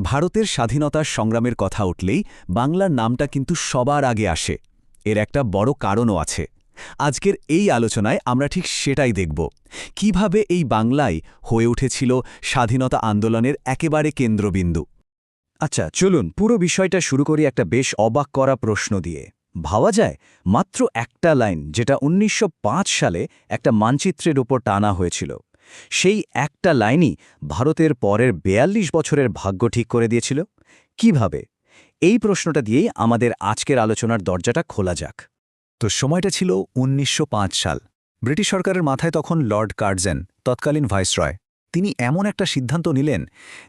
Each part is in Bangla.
ভারতের স্বাধীনতার সংগ্রামের কথা উঠলেই বাংলার নামটা কিন্তু সবার আগে আসে। এর একটা বড় কারণও আছে। আজকের এই আলোচনায় আমরা ঠিক সেটাই দেখব, কিভাবে এই বাংলাই হয়ে উঠেছিল স্বাধীনতা আন্দোলনের একেবারে কেন্দ্রবিন্দু। আচ্ছা, চলুন পুরো বিষয়টা শুরু করি একটা বেশ অবাক করা প্রশ্ন দিয়ে। ভাবা যায়, মাত্র একটা লাইন যেটা ১৯০৫ সালে একটা মানচিত্রের উপর টানা হয়েছিল, সেই একটা লাইনই ভারতের পরের ৪২ বছরের ভাগ্য ঠিক করে দিয়েছিল। কিভাবে? এই প্রশ্নটা দিয়েই আমাদের আজকের আলোচনার দরজাটা খোলা যাক। তো সময়টা ছিল ১৯০৫ সাল। ব্রিটিশ সরকারের মাথায় তখন লর্ড কার্জন, তৎকালীন ভাইসরয়। তিনি এমন একটা সিদ্ধান্ত নিলেন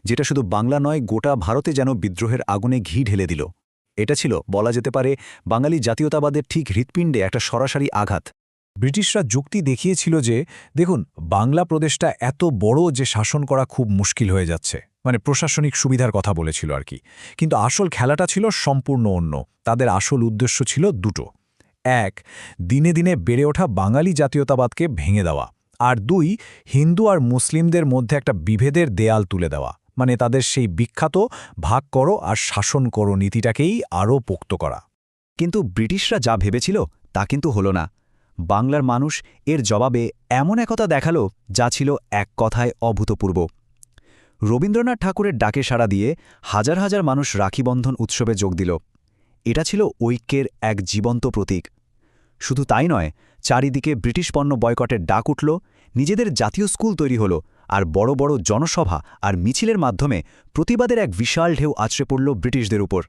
যেটা শুধু বাংলা নয়, গোটা ভারতে যেন বিদ্রোহের আগুনে ঘি ঢেলে দিল। এটা ছিল, বলা যেতে পারে, বাঙালি জাতীয়তাবাদের ঠিক হৃৎপিণ্ডে একটা সরাসরি আঘাত। ব্রিটিশরা যুক্তি দেখিয়েছিল যে, দেখুন, বাংলা প্রদেশটা এত বড় যে শাসন করা খুব মুশকিল হয়ে যাচ্ছে, মানে প্রশাসনিক সুবিধার কথা বলেছিল আর কি। কিন্তু আসল খেলাটা ছিল সম্পূর্ণ অন্য। তাদের আসল উদ্দেশ্য ছিল দুটো: এক, দিনে দিনে বেড়ে ওঠা বাঙালি জাতীয়তাবাদকে ভেঙে দেওয়া, আর দুই, হিন্দু আর মুসলিমদের মধ্যে একটা বিভেদের দেয়াল তুলে দেওয়া, মানে তাদের সেই বিখ্যাত ভাগ করো আর শাসন করো নীতিটাকেই আরও পোক্ত করা। কিন্তু ব্রিটিশরা যা ভেবেছিল তা কিন্তু হলো না। বাংলার মানুষ এর জবাবে এমন একতা দেখালো যা ছিল এক কথায় অভূতপূর্ব। রবীন্দ্রনাথ ঠাকুরের ডাকে সাড়া দিয়ে হাজার হাজার মানুষ রাখিবন্ধন উৎসবে যোগ দিল। এটা ছিল ঐক্যের এক জীবন্ত প্রতীক। শুধু তাই নয়, চারিদিকে ব্রিটিশ পণ্য বয়কটের ডাক উঠল, নিজেদের জাতীয় স্কুল তৈরি হলো, আর বড় বড় জনসভা আর মিছিলের মাধ্যমে প্রতিবাদের এক বিশাল ঢেউ আছড়ে পড়ল ব্রিটিশদের উপর।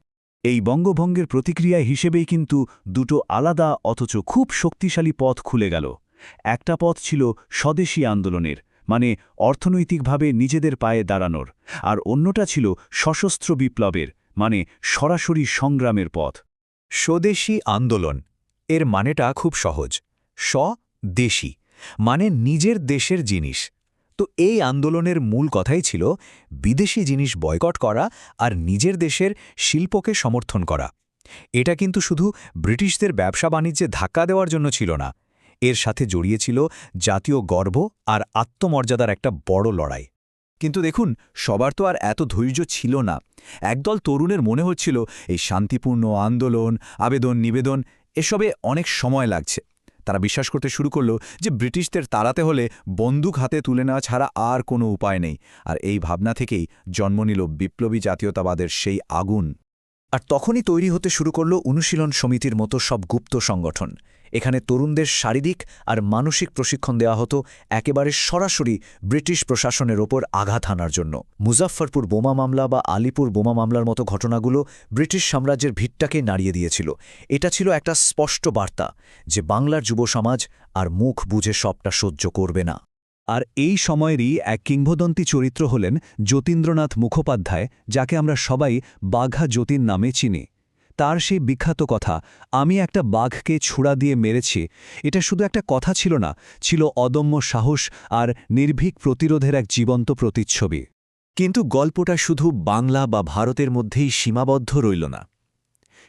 এই বঙ্গভঙ্গের প্রতিক্রিয়া হিসেবেই কিন্তু দুটো আলাদা অথচ খুব শক্তিশালী পথ খুলে গেল। একটা পথ ছিল স্বদেশী আন্দোলনের, মানে অর্থনৈতিকভাবে নিজেদের পায়ে দাঁড়ানোর, আর অন্যটা ছিল সশস্ত্র বিপ্লবের, মানে সরাসরি সংগ্রামের পথ। স্বদেশী আন্দোলন এর মানেটা খুব সহজ। স্বদেশী মানে নিজের দেশের জিনিস। তো এই আন্দোলনের মূল কথাই ছিল বিদেশি জিনিস বয়কট করা আর নিজের দেশের শিল্পকে সমর্থন করা। এটা কিন্তু শুধু ব্রিটিশদের ব্যবসা বাণিজ্যে ধাক্কা দেওয়ার জন্য ছিল না, এর সাথে জড়িয়েছিল জাতীয় গর্ব আর আত্মমর্যাদার একটা বড় লড়াই। কিন্তু দেখুন, সবার তো আর এত ধৈর্য ছিল না। একদল তরুণের মনে হচ্ছিল এই শান্তিপূর্ণ আন্দোলন, আবেদন নিবেদন, এসবে অনেক সময় লাগছে। তারা বিশ্বাস করতে শুরু করল যে ব্রিটিশদের তাড়াতে হলে বন্দুক হাতে তুলে নেওয়া ছাড়া আর কোনো উপায় নেই। আর এই ভাবনা থেকেই জন্ম নিল বিপ্লবী জাতীয়তাবাদের সেই আগুন। আর তখনই তৈরি হতে শুরু করল অনুশীলন সমিতির মতো সব গুপ্ত সংগঠন। এখানে তরুণদের শারীরিক আর মানসিক প্রশিক্ষণ দেওয়া হতো একেবারে সরাসরি ব্রিটিশ প্রশাসনের ওপর আঘাত হানার জন্য। মুজাফফরপুর বোমা মামলা বা আলিপুর বোমা মামলার মতো ঘটনাগুলো ব্রিটিশ সাম্রাজ্যের ভিতটাকে নাড়িয়ে দিয়েছিল। এটা ছিল একটা স্পষ্ট বার্তা যে বাংলার যুব সমাজ আর মুখ বুঝে সবটা সহ্য করবে না। আর এই সময়েরই এক কিংবদন্তি চরিত্র হলেন যতীন্দ্রনাথ মুখোপাধ্যায়, যাকে আমরা সবাই বাঘা যতীন নামে চিনি। তার সেই বিখ্যাত কথা, আমি একটা বাঘকে ছুড়া দিয়ে মেরেছি, এটা শুধু একটা কথা ছিল না, ছিল অদম্য সাহস আর নির্ভীক প্রতিরোধের এক জীবন্ত প্রতিচ্ছবি। কিন্তু গল্পটা শুধু বাংলা বা ভারতের মধ্যেই সীমাবদ্ধ রইল না।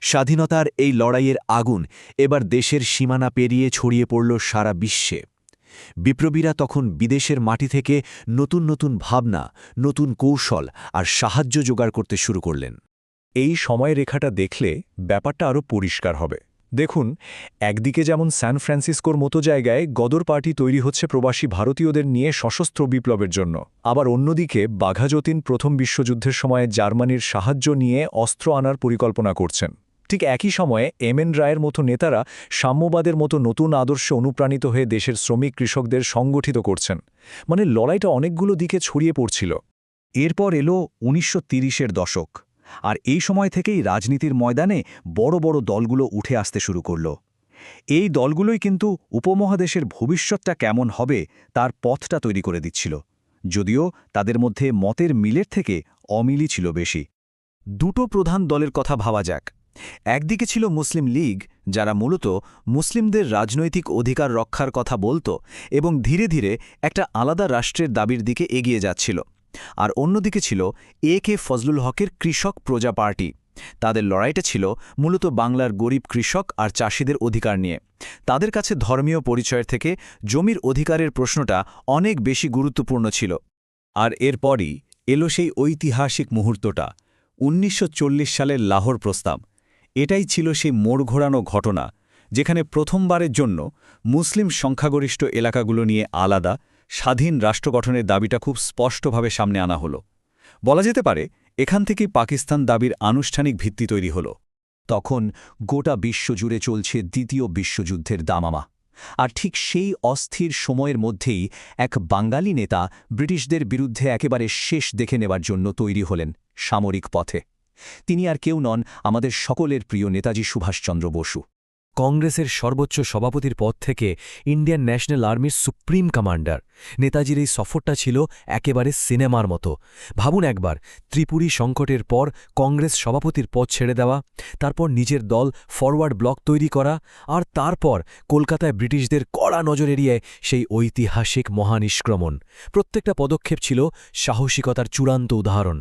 স্বাধীনতার এই লড়াইয়ের আগুন এবার দেশের সীমানা পেরিয়ে ছড়িয়ে পড়ল সারা বিশ্বে। বিপ্লবীরা তখন বিদেশের মাটি থেকে নতুন নতুন ভাবনা, নতুন কৌশল আর সাহায্য জোগাড় করতে শুরু করলেন। এই সময়রেখাটা দেখলে ব্যাপারটা আরও পরিষ্কার হবে। দেখুন, একদিকে যেমন সান ফ্রান্সিসকোর মতো জায়গায় গদর পার্টি তৈরি হচ্ছে প্রবাসী ভারতীয়দের নিয়ে সশস্ত্র বিপ্লবের জন্য, আবার অন্যদিকে বাঘা যতীন প্রথম বিশ্বযুদ্ধের সময়ে জার্মানির সাহায্য নিয়ে অস্ত্র আনার পরিকল্পনা করছেন। ঠিক একই সময়ে এমএন রায়ের মতো নেতারা সাম্যবাদের মতো নতুন আদর্শে অনুপ্রাণিত হয়ে দেশের শ্রমিক কৃষকদের সংগঠিত করছেন। মানে লড়াইটা অনেকগুলো দিকে ছড়িয়ে পড়ছিল। এরপর এলো ১৯৩০-এর দশক, আর এই সময় থেকেই রাজনীতির ময়দানে বড় বড় দলগুলো উঠে আসতে শুরু করল। এই দলগুলোই কিন্তু উপমহাদেশের ভবিষ্যৎটা কেমন হবে তার পথটা তৈরি করে দিচ্ছিল, যদিও তাদের মধ্যে মতের মিলের থেকে অমিলই ছিল বেশি। দুটো প্রধান দলের কথা ভাবা যাক। একদিকে ছিল মুসলিম লীগ, যারা মূলত মুসলিমদের রাজনৈতিক অধিকার রক্ষার কথা বলত এবং ধীরে ধীরে একটা আলাদা রাষ্ট্রের দাবির দিকে এগিয়ে যাচ্ছিল। আর অন্যদিকে ছিল এ.কে ফজলুল হকের কৃষক প্রজা পার্টি। তাদের লড়াইটা ছিল মূলত বাংলার গরিব কৃষক আর চাষিদের অধিকার নিয়ে। তাদের কাছে ধর্মীয় পরিচয়ের থেকে জমির অধিকারের প্রশ্নটা অনেক বেশি গুরুত্বপূর্ণ ছিল। আর এরপরই এলো সেই ঐতিহাসিক মুহূর্তটা, 1940 সালের লাহোর প্রস্তাব। এটাই ছিল সেই মোড় ঘোরানো ঘটনা, যেখানে প্রথমবারের জন্য মুসলিম সংখ্যাগরিষ্ঠ এলাকাগুলো নিয়ে আলাদা, স্বাধীন রাষ্ট্র গঠনের দাবিটা খুব স্পষ্টভাবে সামনে আনা হলো। বলা যেতে পারে এখান থেকেই পাকিস্তান দাবির আনুষ্ঠানিক ভিত্তি তৈরি হলো। তখন গোটা বিশ্বজুড়ে চলছে দ্বিতীয় বিশ্বযুদ্ধের দামামা। আর ঠিক সেই অস্থির সময়ের মধ্যেই এক বাঙালি নেতা ব্রিটিশদের বিরুদ্ধে একেবারে শেষ দেখে নেবার জন্য তৈরি হলেন সামরিক পথে। তিনি আর কেউ নন আমাদের সকলের প্রিয় নেতাজি সুভাষচন্দ্র বসু। কংগ্রেসের সর্বোচ্চ সভাপতির পদ থেকে ইন্ডিয়ান ন্যাশনাল আর্মির সুপ্রিম কমান্ডার নেতাজির এই সফরটা ছিল একেবারে সিনেমার মতো। ভাবুন একবার, ত্রিপুরী সংকটের পর কংগ্রেস সভাপতির পদ ছেড়ে দেওয়া, তারপর নিজের দল ফরওয়ার্ড ব্লক তৈরি করা, আর তারপর কলকাতায় ব্রিটিশদের কড়া নজর এড়িয়ে সেই ঐতিহাসিক মহানিষ্ক্রমণ। প্রত্যেকটা পদক্ষেপ ছিল সাহসিকতার চূড়ান্ত উদাহরণ।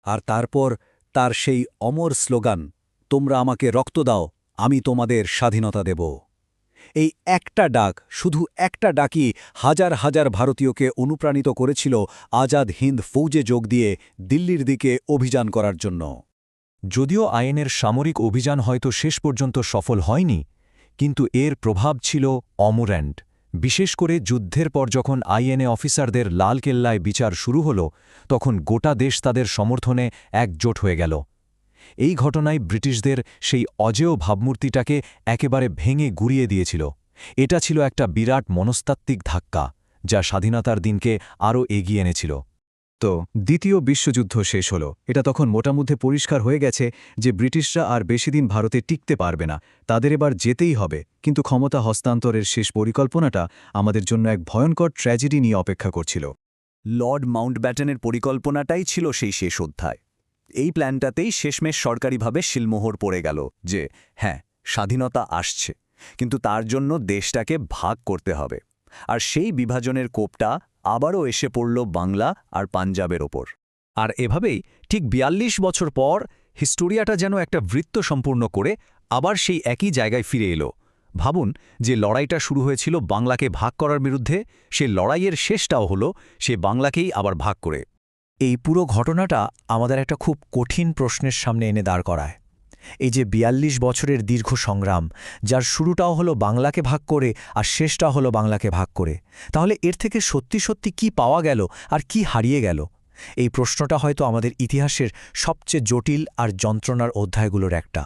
আর তারপর তার সেই অমর স্লোগান, তোমরা আমাকে রক্ত দাও, আমি তোমাদের স্বাধীনতা দেব। এই একটা ডাক, শুধু একটা ডাকই হাজার হাজার ভারতীয়কে অনুপ্রাণিত করেছিল আজাদ হিন্দ ফৌজে যোগ দিয়ে দিল্লির দিকে অভিযান করার জন্য। যদিও আইএনএর সামরিক অভিযান হয়তো শেষ পর্যন্ত সফল হয়নি, কিন্তু এর প্রভাব ছিল অমরেন্ট। বিশেষ করে যুদ্ধের পর যখন আইএনএ অফিসারদের লালকেল্লায় বিচার শুরু হল, তখন গোটা দেশ তাদের সমর্থনে একজোট হয়ে গেল। এই ঘটনায় ব্রিটিশদের সেই অজেয় ভাবমূর্তিটাকে একেবারে ভেঙে গুড়িয়ে দিয়েছিল। এটা ছিল একটা বিরাট মনস্তাত্ত্বিক ধাক্কা, যা স্বাধীনতার দিনকে আরও এগিয়ে এনেছিল। তো দ্বিতীয় বিশ্বযুদ্ধ শেষ হল। এটা তখন মোটামুটি পরিষ্কার হয়ে গেছে যে ব্রিটিশরা আর বেশিদিন ভারতে টিকতে পারবে না, তাদের এবার যেতেই হবে। কিন্তু ক্ষমতা হস্তান্তরের শেষ পরিকল্পনাটা আমাদের জন্য এক ভয়ঙ্কর ট্র্যাজেডি নিয়ে অপেক্ষা করছিল। লর্ড মাউন্টব্যাটেনের পরিকল্পনাটাই ছিল সেই শেষ অধ্যায়। এই প্ল্যানটাতেই শেষমেশ সরকারিভাবে শিলমোহর পড়ে গেল যে হ্যাঁ, স্বাধীনতা আসছে, কিন্তু তার জন্য দেশটাকে ভাগ করতে হবে। আর সেই বিভাজনের কোপটা আবারও এসে পড়ল বাংলা আর পাঞ্জাবের ওপর। আর এভাবেই ঠিক ৪২ বছর পর হিস্টোরিয়াটা যেন একটা বৃত্ত সম্পূর্ণ করে আবার সেই একই জায়গায় ফিরে এলো। ভাবুন, যে লড়াইটা শুরু হয়েছিল বাংলাকে ভাগ করার বিরুদ্ধে, সে লড়াইয়ের শেষটাও হলো সে বাংলাকেই আবার ভাগ করে। এই পুরো ঘটনাটা আমাদের একটা খুব কঠিন প্রশ্নের সামনে এনে দাঁড় করায়। এই যে ৪২ বছরের দীর্ঘ সংগ্রাম, যার শুরুটাও হলো বাংলাকে ভাগ করে আর শেষটা হলো বাংলাকে ভাগ করে, তাহলে এর থেকে সত্যি সত্যি কি পাওয়া গেল আর কি হারিয়ে গেল? এই প্রশ্নটা হয়তো আমাদের ইতিহাসের সবচেয়ে জটিল আর যন্ত্রণার অধ্যায়গুলোর একটা।